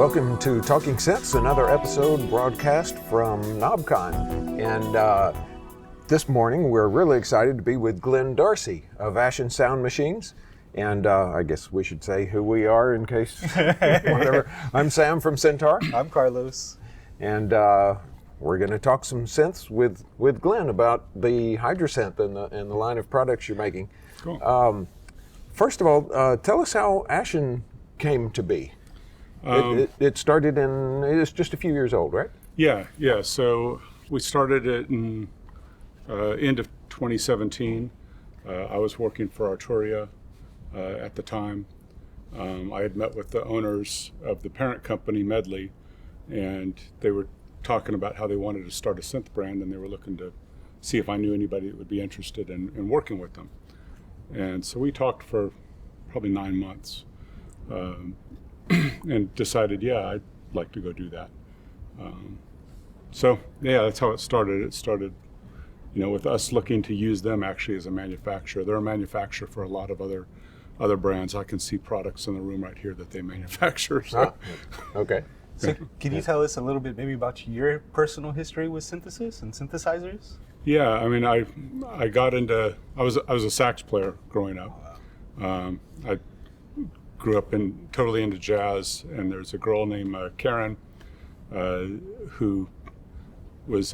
Welcome to Talking Synths, another episode broadcast from Knobcon. And this morning we're really excited to be with Glen Darcey of Ashun Sound Machines. And I guess we should say who we are in case whatever. I'm Sam from Syntaur. I'm Carlos. And we're going to talk some synths with Glen about the Hydroscent and the line of products you're making. Cool. First of all, tell us how Ashun came to be. It started it's just a few years old, right? Yeah. So we started it in end of 2017. I was working for Arturia at the time. I had met with the owners of the parent company, Medley, and they were talking about how they wanted to start a synth brand, and they were looking to see if I knew anybody that would be interested in working with them. And so we talked for probably 9 months. And decided, I'd like to go do that. That's how it started. It started, with us looking to use them actually as a manufacturer. They're a manufacturer for a lot of other brands. I can see products in the room right here that they manufacture. So. Okay. So can you tell us a little bit maybe about your personal history with synthesis and synthesizers? Yeah, I mean, I got into, I was a sax player growing up. I grew up totally into jazz, and there's a girl named Karen who was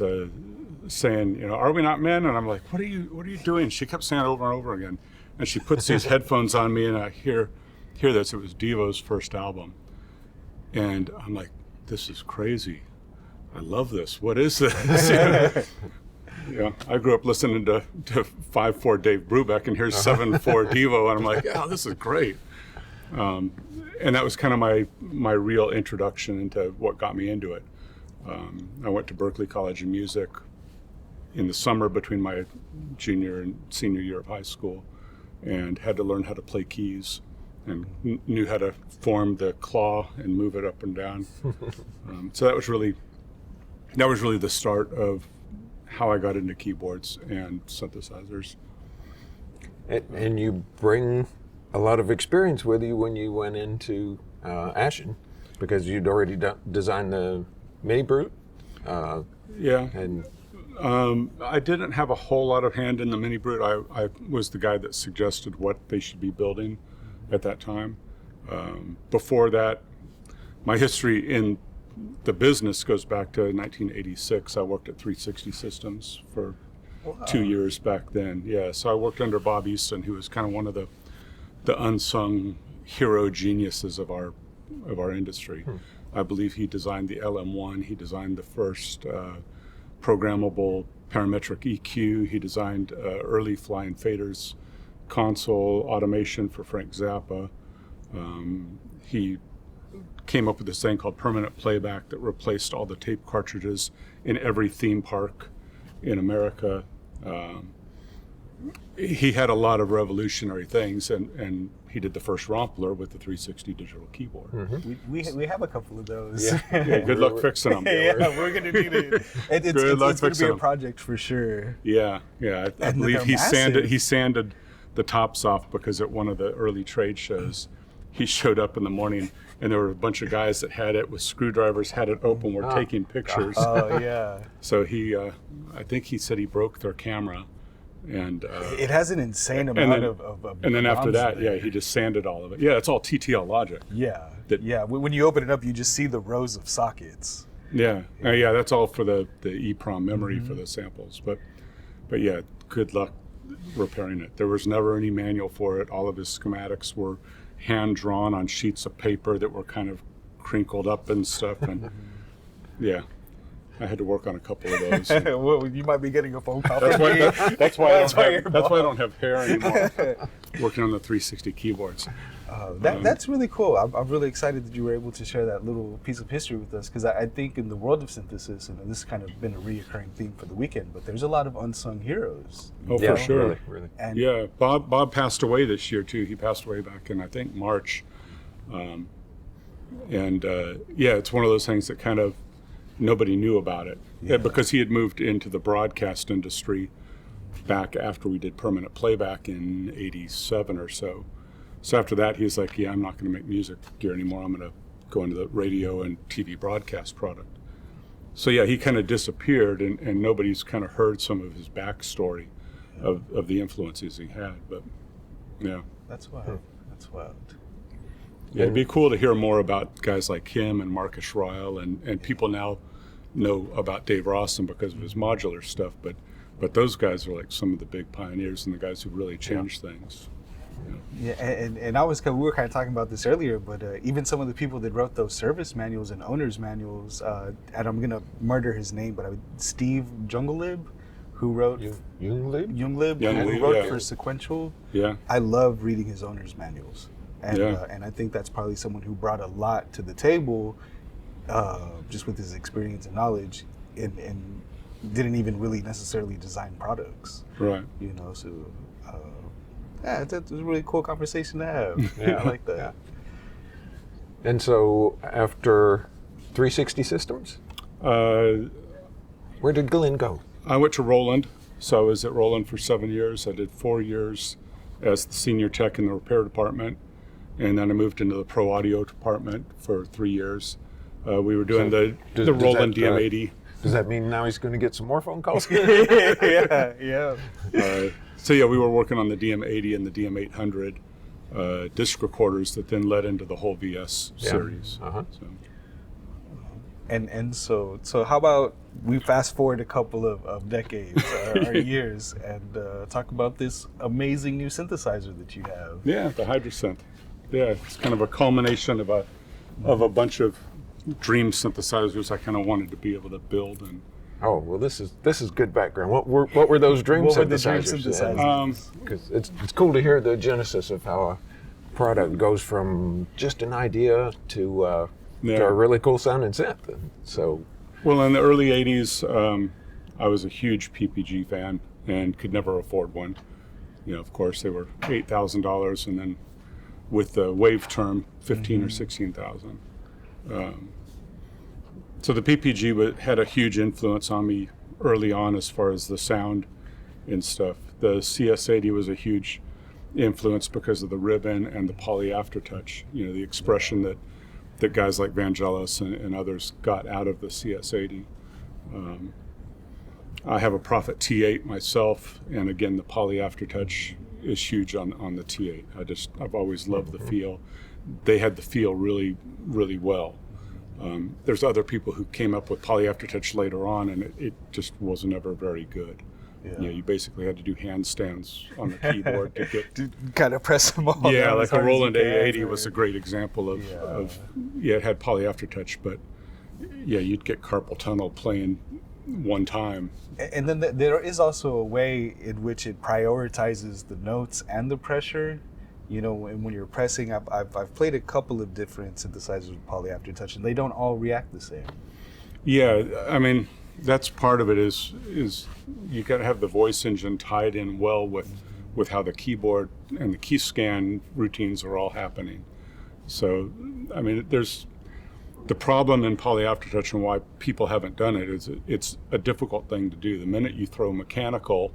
saying, are we not men? And I'm like, what are you doing? She kept saying it over and over again, and she puts these headphones on me, and I hear this. It was Devo's first album, and I'm like, this is crazy. I love this. What is this? I grew up listening to 5/4 Dave Brubeck, and here's 7/4 Devo, and I'm like, this is great. And that was kind of my real introduction into what got me into it. I went to Berklee College of Music in the summer between my junior and senior year of high school, and had to learn how to play keys, and knew how to form the claw and move it up and down. So that was really the start of how I got into keyboards and synthesizers. And you bring a lot of experience with you when you went into Ashun, because you'd already designed the Mini Brute. And I didn't have a whole lot of hand in the Mini Brute. I was the guy that suggested what they should be building at that time. Before that, my history in the business goes back to 1986. I worked at 360 Systems for 2 years back then. Yeah, so I worked under Bob Easton, who was kind of one of the unsung hero geniuses of our industry. I believe he designed the LM1. He designed the first programmable parametric EQ. He designed early Flying Faders console automation for Frank Zappa. He came up with this thing called permanent playback that replaced all the tape cartridges in every theme park in America. He had a lot of revolutionary things, and he did the first Rompler with the 360 digital keyboard. Mm-hmm. We have a couple of those. Yeah, good luck fixing them. We're going to need it. It's going to be a project for sure. Yeah. I believe he sanded the tops off, because at one of the early trade shows, he showed up in the morning, and there were a bunch of guys that had it with screwdrivers, had it open, were taking pictures. Oh, yeah. So I think he said he broke their camera. And it has an insane amount of and then after that, he just sanded all of it. Yeah, it's all TTL logic. Yeah. When you open it up, you just see the rows of sockets. Yeah, that's all for the EEPROM memory for the samples. But yeah, good luck repairing it. There was never any manual for it. All of his schematics were hand drawn on sheets of paper that were kind of crinkled up and stuff. And I had to work on a couple of those. Well, you might be getting a phone call. That's why I don't have hair anymore. Working on the 360 keyboards. That's really cool. I'm really excited that you were able to share that little piece of history with us, because I think in the world of synthesis, and this has kind of been a reoccurring theme for the weekend, but there's a lot of unsung heroes. Oh, for sure. Really. And Bob passed away this year too. He passed away back in, I think, March. It's one of those things that kind of nobody knew about it, because he had moved into the broadcast industry back after we did permanent playback in '87 or so. So after that, he was like, I'm not going to make music gear anymore. I'm going to go into the radio and TV broadcast product. So yeah, he kind of disappeared, and nobody's kind of heard some of his backstory of the influences he had. But yeah, That's wild. That's wild. yeah, it'd be cool to hear more about guys like him and Marcus Ryle, and people now know about Dave Rawson because of his modular stuff. But those guys are like some of the big pioneers and the guys who really changed things. Yeah, and I was we were kind of talking about this earlier, but even some of the people that wrote those service manuals and owners manuals, and I'm gonna murder his name, but Steve Junglelib, who wrote Junglib, who wrote for Sequential. Yeah, I love reading his owners manuals, and and I think that's probably someone who brought a lot to the table, just with his experience and knowledge, and didn't even really necessarily design products. right. You know, so. Yeah, that was a really cool conversation to have. Yeah, I like that. Yeah. And so after 360 Systems, where did Glen go? I went to Roland, so I was at Roland for 7 years. I did 4 years as the senior tech in the repair department, and then I moved into the pro audio department for 3 years. We were doing the Roland DM80. Does that mean now he's going to get some more phone calls? yeah. So yeah, we were working on the DM80 and the DM800 disc recorders that then led into the whole VS series. Uh-huh. So. And so how about we fast forward a couple of decades or years and talk about this amazing new synthesizer that you have. Yeah, the Hydroscent. Yeah, it's kind of a culmination of a bunch of dream synthesizers I kind of wanted to be able to build. And Oh, well, this is good background. What were those dream What were the synthesizers? dream synthesizers? Because it's cool to hear the genesis of how a product goes from just an idea to a really cool sounding synth. And so, well, in the early 80s, I was a huge PPG fan and could never afford one. You know, of course, they were $8,000, and then with the wave term, $15,000 or $16,000. So the PPG had a huge influence on me early on as far as the sound and stuff. The CS80 was a huge influence because of the ribbon and the poly aftertouch. You know, the expression that guys like Vangelis and others got out of the CS80. I have a Prophet T8 myself, and again, the poly aftertouch is huge on the T8. I've always loved the feel. They had the feel really, really well. There's other people who came up with poly aftertouch later on, and it just wasn't ever very good. Yeah. You know, you basically had to do handstands on the keyboard to get to kind of press them all. Yeah, like a Roland A80 was a great example of it had poly aftertouch, but yeah, you'd get carpal tunnel playing one time. And then there is also a way in which it prioritizes the notes and the pressure. You know, when you're pressing, I've played a couple of different synthesizers with poly aftertouch, and they don't all react the same. Yeah, I mean, that's part of it is you got to have the voice engine tied in well with how the keyboard and the key scan routines are all happening. So, I mean, there's the problem in poly aftertouch and why people haven't done it is it's a difficult thing to do. The minute you throw mechanical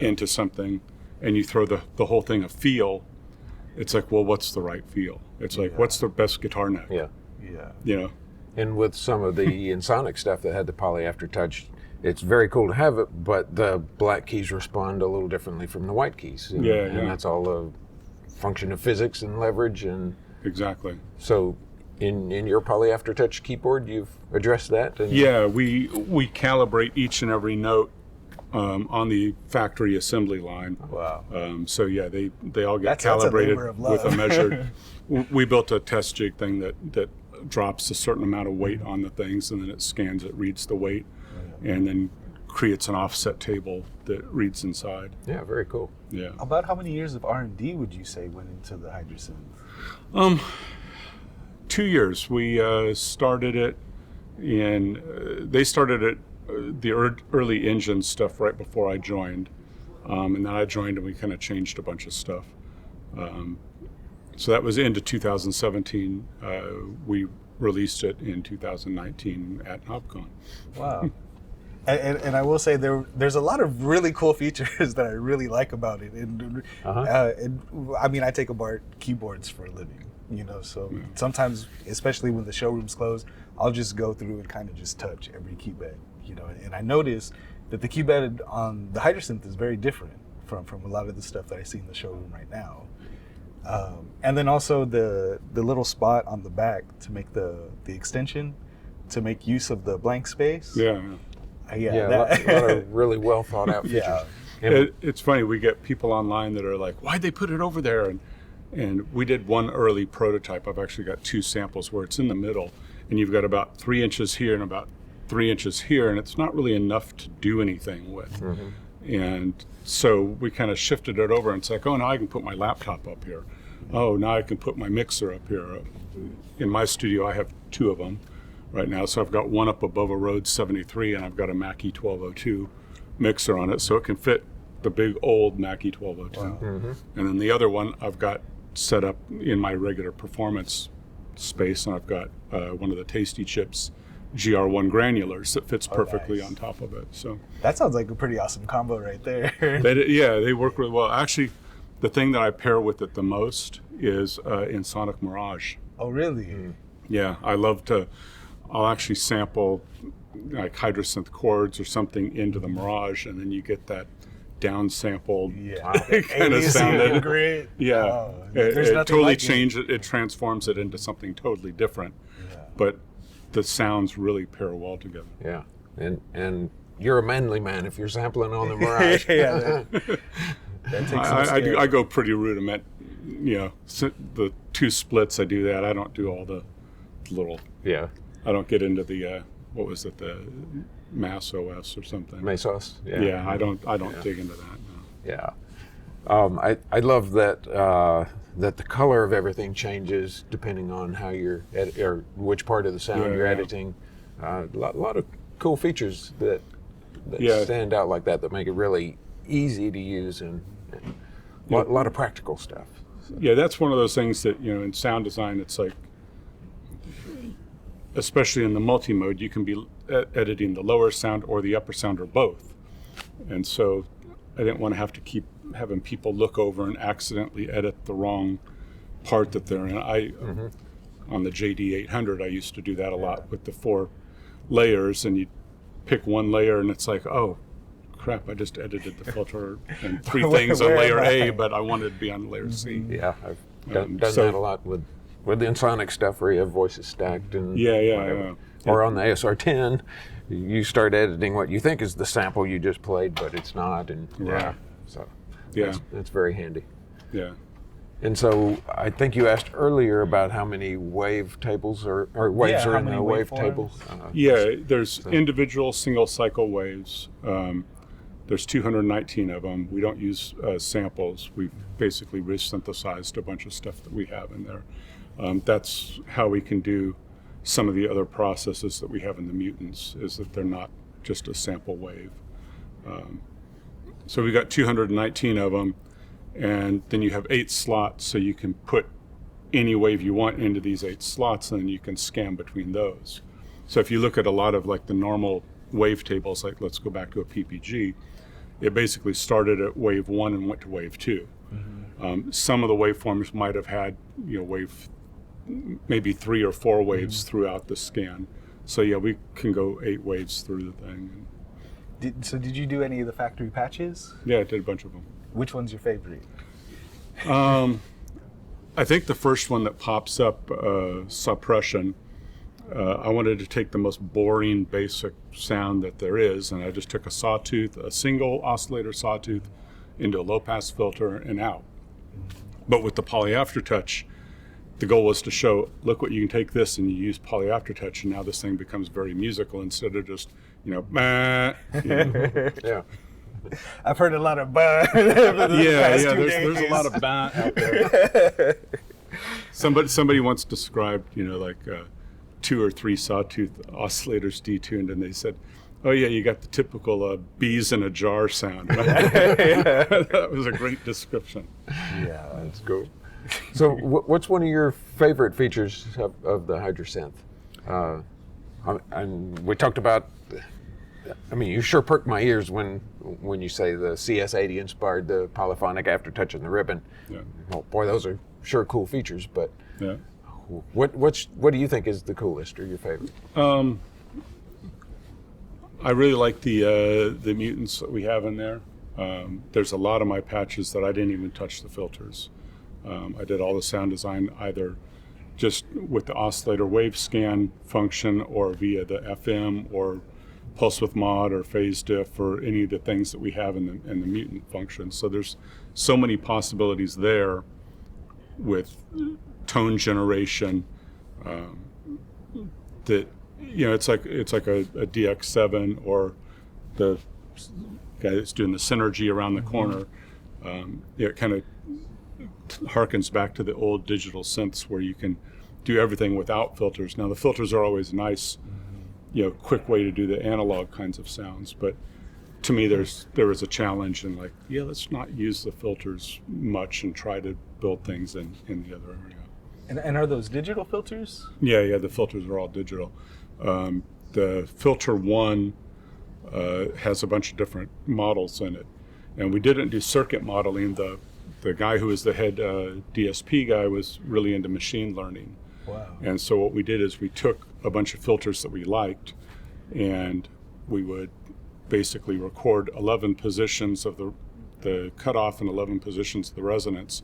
into something and you throw the whole thing a feel, it's like, well, what's the right feel? It's like, what's the best guitar neck? Yeah. You know? And with some of the Ensoniq stuff that had the poly aftertouch, it's very cool to have it, but the black keys respond a little differently from the white keys. And, and that's all a function of physics and leverage. And exactly. So in your poly aftertouch keyboard, you've addressed that? And yeah, we calibrate each and every note on the factory assembly line. Wow. So yeah, they all get calibrated with a measured. We built a test jig thing that drops a certain amount of weight on the things, and then it scans it, reads the weight, and then creates an offset table that reads inside. Yeah, very cool. Yeah. About how many years of R&D would you say went into the Hydrosynth? 2 years. We started it they started it, the early engine stuff right before I joined. And then I joined and we kind of changed a bunch of stuff. So that was into 2017. We released it in 2019 at Knobcon. Wow. And I will say there's a lot of really cool features that I really like about it. And I mean, I take apart keyboards for a living. You know, so sometimes, especially when the showroom's closed, I'll just go through and kind of just touch every keybed, you know. And I notice that the keybed on the Hydrosynth is very different from a lot of the stuff that I see in the showroom right now. And then also the little spot on the back to make the extension, to make use of the blank space. Yeah. A lot of really well thought out features. Yeah. It's funny, we get people online that are like, why'd they put it over there? And we did one early prototype. I've actually got 2 samples where it's in the middle, and you've got about 3 inches here and about 3 inches here, and it's not really enough to do anything with. And so we kind of shifted it over, and it's like, oh, now I can put my laptop up here. Oh, now I can put my mixer up here. In my studio, I have 2 of them right now. So I've got one up above a Rode 73, and I've got a Mackie 1202 mixer on it, so it can fit the big old Mackie 1202. Wow. And then the other one I've got set up in my regular performance space, and I've got one of the Tasty Chips GR1 granulars that fits perfectly nice. on top of it. So That sounds like a pretty awesome combo right there. they work really well. Actually, the thing that I pair with it the most is in Sonic Mirage. Oh, really? Yeah, I'll actually sample like Hydrasynth chords or something into the Mirage, and then you get that down-sampled kind of sound. Great. Yeah, Oh, it there's nothing totally like it. changes it. It transforms it into something totally different. Yeah. But the sounds really pair well together. Yeah, and you're a manly man if you're sampling on the Mirage. Yeah, that takes some skill. I go pretty rudiment. You know, the 2 splits, I do that. I don't do all the little. Yeah, I don't get into the what was it, the Mass OS or something. Mesos. Yeah, I don't dig into that. No. Yeah, I love that that the color of everything changes depending on how you're or which part of the sound you're editing. A lot of cool features that stand out like that make it really easy to use and a lot of practical stuff. So. Yeah, that's one of those things that, you know, in sound design, it's like, especially in the multi-mode, you can be editing the lower sound or the upper sound or both. And so I didn't want to have to keep having people look over and accidentally edit the wrong part that they're in. On the JD800, I used to do that a lot with the 4 layers, and you pick one layer and it's like, oh crap, I just edited the filter and 3 things on layer A, but I wanted to be on layer C. Yeah, I've done that a lot with the Ensoniq stuff where you have voices stacked and whatever. Or on the ASR10, you start editing what you think is the sample you just played, but it's not, and so that's very handy. Yeah. And so I think you asked earlier about how many wave tables or waves are in the wave table. There's individual single cycle waves. There's 219 of them. We don't use samples. We've basically resynthesized a bunch of stuff that we have in there. That's how we can do some of the other processes that we have in the Mutants, is that they're not just a sample wave. So we got 219 of them, and then you have 8 slots, so you can put any wave you want into these 8 slots, and then you can scan between those. So if you look at a lot of like the normal wave tables, like let's go back to a PPG, it basically started at wave 1 and went to wave 2. Some of the waveforms might have had, maybe 3 or 4 waves throughout the scan. So yeah, we can go 8 waves through the thing. Did you do any of the factory patches? Yeah, I did a bunch of them. Which one's your favorite? I think the first one that pops up, suppression, I wanted to take the most boring basic sound that there is, and I just took a sawtooth, a single oscillator sawtooth, into a low-pass filter and out. But with the poly aftertouch, the goal was to show, look what you can take this and you use poly aftertouch, and now this thing becomes very musical instead of just, bah, Yeah. I've heard a lot of bah. There's a lot of bah out there. Somebody once described, 2 or 3 sawtooth oscillators detuned, and they said, oh yeah, you got the typical bees in a jar sound. That was a great description. Yeah, that's cool. So what's one of your favorite features of the Hydrosynth? And we talked about, you sure perked my ears when you say the CS80 inspired the polyphonic aftertouch and the ribbon. Yeah. Well, boy, those are sure cool features, but Yeah. What do you think is the coolest or your favorite? I really like the mutants that we have in there. There's a lot of my patches that I didn't even touch the filters. I did all the sound design either just with the oscillator wave scan function or via the FM or pulse with mod or phase diff or any of the things that we have in the mutant function. So there's so many possibilities there with tone generation that it's like a DX7 or the guy that's doing the synergy around the corner. It kind of harkens back to the old digital synths where you can do everything without filters. Now the filters are always nice, quick way to do the analog kinds of sounds, but to me there was a challenge in let's not use the filters much and try to build things in the other area. And are those digital filters? Yeah, the filters are all digital. The filter one has a bunch of different models in it, and we didn't do circuit modeling. The guy who was the head DSP guy was really into machine learning. Wow. And so what we did is we took a bunch of filters that we liked, and we would basically record 11 positions of the cutoff and 11 positions of the resonance,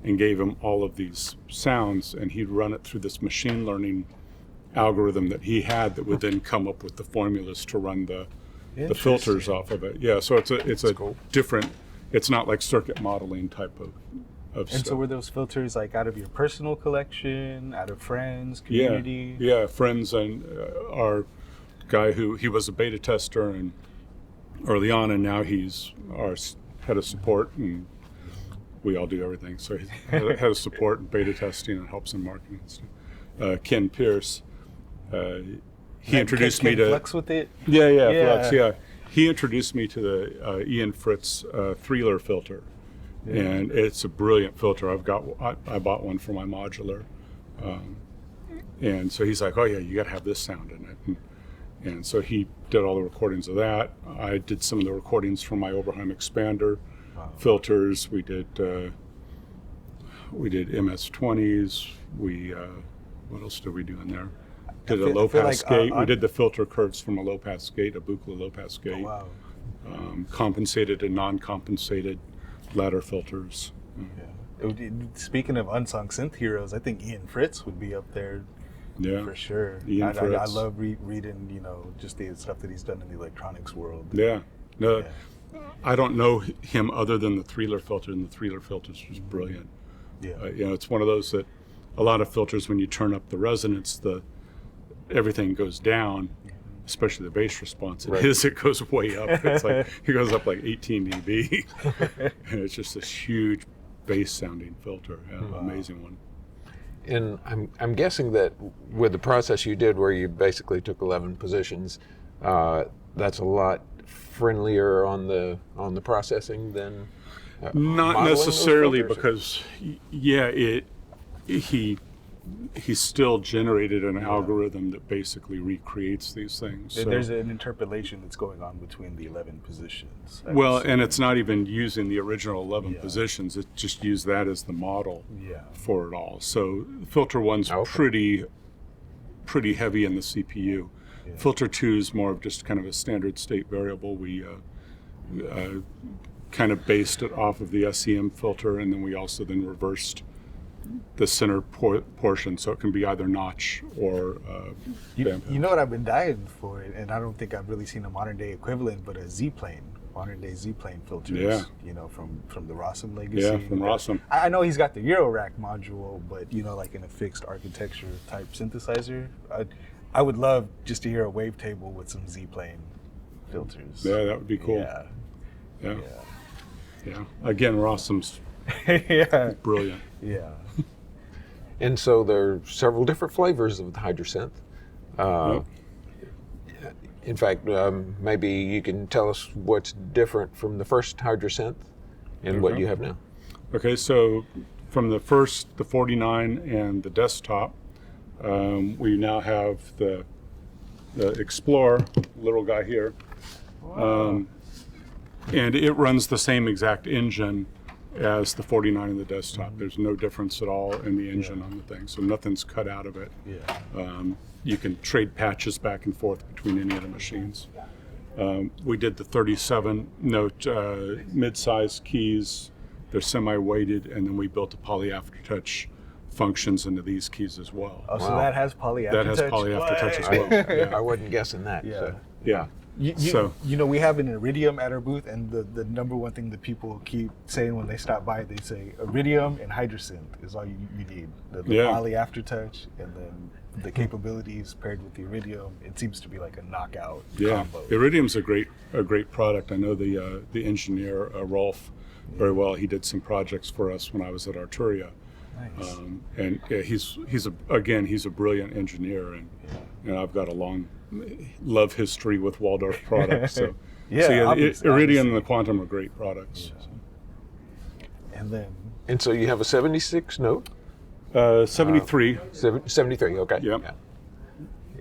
and gave him all of these sounds, and he'd run it through this machine learning algorithm that he had that would then come up with the formulas to run the filters off of it. Yeah, so it's a cool. different. It's not like circuit modeling type of stuff. And so were those filters out of your personal collection, out of friends, community? Yeah, friends, and our guy he was a beta tester and early on, and now he's our head of support, and we all do everything. So he's head of support and beta testing and helps in marketing and stuff. Ken Pierce, he introduced me to Flex with it. Yeah, Flex, yeah. He introduced me to the Ian Fritz Threeler filter, and it's a brilliant filter. I bought one for my modular, and so he's like, "Oh yeah, you got to have this sound in it." And so he did all the recordings of that. I did some of the recordings from my Oberheim expander filters. We did MS-20s. What else did we do in there? Did a low pass gate. We did the filter curves from a low pass gate, a Buchla low pass gate. Oh, wow. Compensated and non-compensated ladder filters. Yeah. Speaking of unsung synth heroes, I think Ian Fritz would be up there. Yeah, for sure. Ian Fritz. I love reading, just the stuff that he's done in the electronics world. Yeah. No, I don't know him other than the Threeler filter, and the Threeler filter is just brilliant. Yeah. It's one of those that a lot of filters, when you turn up the resonance, everything goes down, especially the bass response. Right. It goes way up. It's like it goes up like 18 dB, and it's just this huge bass sounding filter. Yeah, amazing one. And I'm guessing that with the process you did, where you basically took 11 positions, that's a lot friendlier on the processing than not necessarily, because he still generated an algorithm that basically recreates these things. So. There's an interpolation that's going on between the 11 positions. And it's not even using the original 11 positions. It just used that as the model for it all. So filter one's pretty heavy in the CPU. Yeah. Filter two is more of just kind of a standard state variable. We kind of based it off of the SEM filter, and then we also then reversed the center portion, so it can be either notch or you know what I've been dying for, and I don't think I've really seen a modern day equivalent, but a Z-plane, modern day Z-plane filters. Yeah. From the Rossum legacy. Yeah, from Rossum. I know he's got the Eurorack module, but like in a fixed architecture type synthesizer, I would love just to hear a wavetable with some Z-plane filters. Yeah, that would be cool. Yeah. Again, Rossum's brilliant. Yeah. And so there are several different flavors of the Hydrosynth. In fact, maybe you can tell us what's different from the first Hydrosynth and what you have now. Okay, so from the 49 and the desktop, we now have the Explorer, little guy here. Wow. And it runs the same exact engine as the 49 in the desktop. There's no difference at all in the engine on the thing, so nothing's cut out of it. You can trade patches back and forth between any of the machines. We did the 37-note mid-size keys. They're semi-weighted, and then we built a poly aftertouch functions into these keys as well. Oh, so that has poly aftertouch? That has poly aftertouch as well. I wasn't guessing that. Yeah. So. Yeah. You know, we have an Iridium at our booth, and the number one thing that people keep saying when they stop by, they say Iridium and Hydrosynth is all you need. The poly aftertouch, and then the capabilities paired with the Iridium. It seems to be like a knockout combo. Iridium's a great product. I know the engineer Rolf very well. He did some projects for us when I was at Arturia. Nice. And he's a brilliant engineer, and I've got a long love history with Waldorf products. So Iridium and the Quantum are great products. Yeah. And so you have a 76 note? 73. 73, okay. Yep.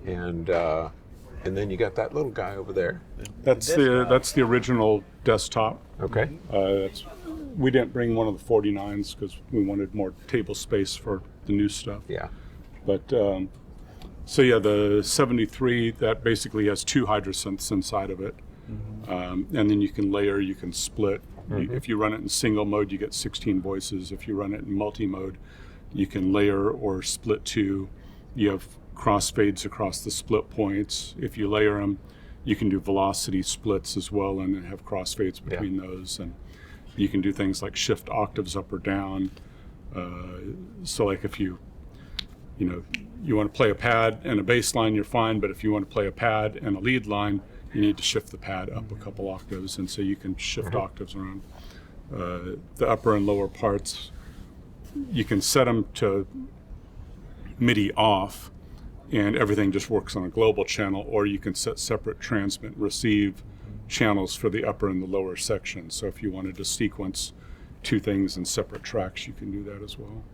Yeah. And then you got that little guy over there. That's the original desktop. Okay. We didn't bring one of the 49s because we wanted more table space for the new stuff. Yeah. But the 73, that basically has 2 Hydrasynths inside of it. And then you can layer, you can split. If you run it in single mode, you get 16 voices. If you run it in multi-mode, you can layer or split 2. You have crossfades across the split points. If you layer them, you can do velocity splits as well and then have crossfades between those. And you can do things like shift octaves up or down. So like if you want to play a pad and a bass line, you're fine. But if you want to play a pad and a lead line, you need to shift the pad up a couple octaves. And so you can shift octaves around. The upper and lower parts, you can set them to MIDI off and everything just works on a global channel, or you can set separate transmit receive channels for the upper and the lower sections. So if you wanted to sequence 2 things in separate tracks, you can do that as well.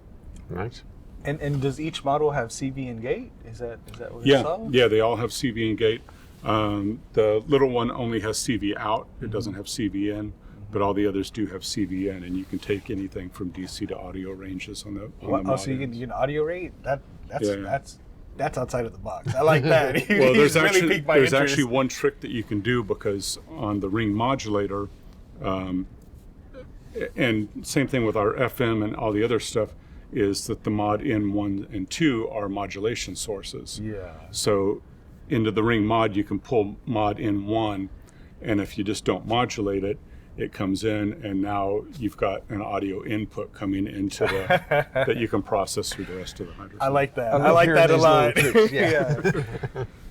Nice. And does each model have CV and gate? Is that what it saw? Yeah, they all have CV and gate. The little one only has CV out. It doesn't have CV in, but all the others do have CV in, and you can take anything from DC to audio ranges on the mod. So you can audio rate? That's outside of the box. I like that. Well, there's actually one trick that you can do, because on the ring modulator, and same thing with our FM and all the other stuff, is that the mod in 1 and 2 are modulation sources. Yeah. So into the ring mod, you can pull mod in 1, and if you just don't modulate it, it comes in, and now you've got an audio input coming into the that you can process through the rest of the Hydroscent. I like that. I like that a lot. Yeah.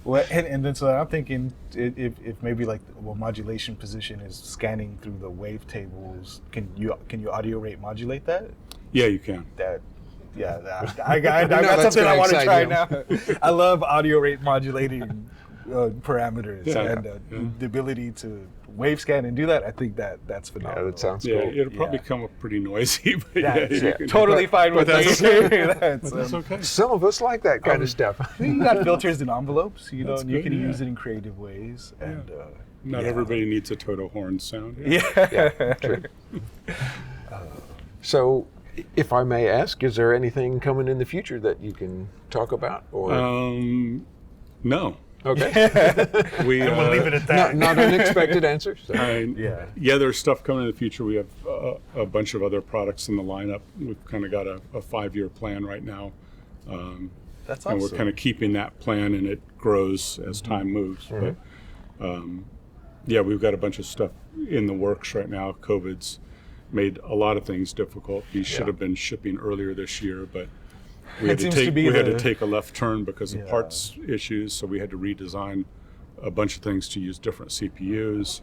Well, and then so I'm thinking if maybe like modulation position is scanning through the wavetables, can you audio rate modulate that? Yeah, you can. I got something I want to try now. I love audio rate modulating parameters and the ability to wave scan and do that. I think that's phenomenal. Yeah, that sounds cool. It'll probably come up pretty noisy, but totally fine with that. That's okay. Some of us like that kind of stuff. You got filters and envelopes, and you can use it in creative ways. Yeah. And not everybody needs a Toto horn sound. Yeah. True. So, if I may ask, is there anything coming in the future that you can talk about? Or no. Okay. We'll leave it at that. Not unexpected answers. So. There's stuff coming in the future. We have a bunch of other products in the lineup. We've kind of got a 5-year plan right now. That's awesome. And we're kind of keeping that plan, and it grows as time moves. But we've got a bunch of stuff in the works right now. COVID's made a lot of things difficult. These should have been shipping earlier this year, but we had to take a left turn because of parts issues, so we had to redesign a bunch of things to use different CPUs.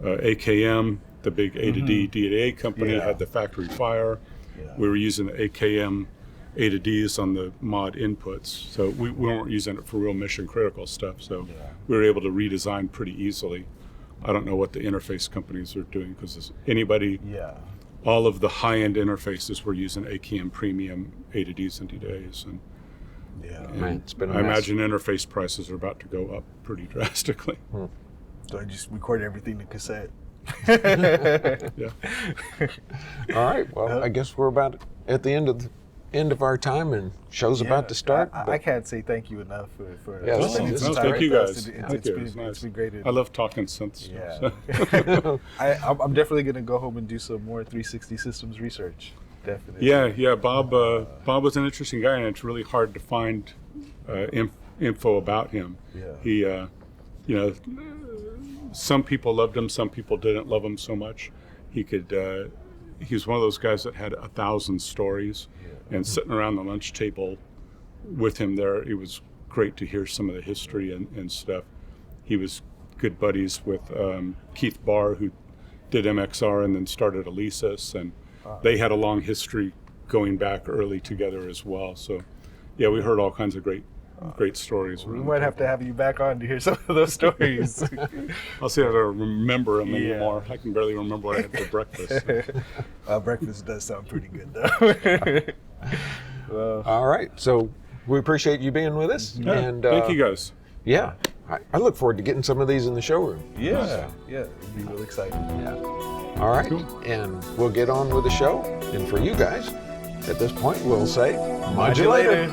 AKM, the big A to D D-A company, had the factory fire. We were using the AKM A to Ds on the mod inputs, so we weren't using it for real mission critical stuff, so we were able to redesign pretty easily. I don't know what the interface companies are doing, because all of the high-end interfaces were using AKM Premium A to Ds and D-Days, and it's been I imagine interface prices are about to go up pretty drastically. So I just recorded everything to cassette. Yeah. All right. Well, I guess we're about at the end of our time, and show's about to start. I can't say thank you enough for Yeah, spending some time thank you with us. guys. It's been great. I love talking synths. Yeah. So. I'm definitely going to go home and do some more 360 systems research. Definitely. Yeah. Bob was an interesting guy, and it's really hard to find info about him. Yeah. He, some people loved him, some people didn't love him so much. He was one of those guys that had 1,000 stories, and sitting around the lunch table with him there, it was great to hear some of the history and stuff. He was good buddies with Keith Barr, who did MXR and then started Alesis, and they had a long history going back early together as well. So, yeah, we heard all kinds of great stories. We might have to have you back on to hear some of those stories. I'll see if I remember them anymore. I can barely remember what I had for breakfast. Breakfast does sound pretty good, though. Well, All right. So we appreciate you being with us. Yeah, And thank you guys. Yeah, I look forward to getting some of these in the showroom. yeah, it'd be real exciting. Yeah. All right. Cool. And we'll get on with the show. And for you guys, at this point, we'll say, Modulator.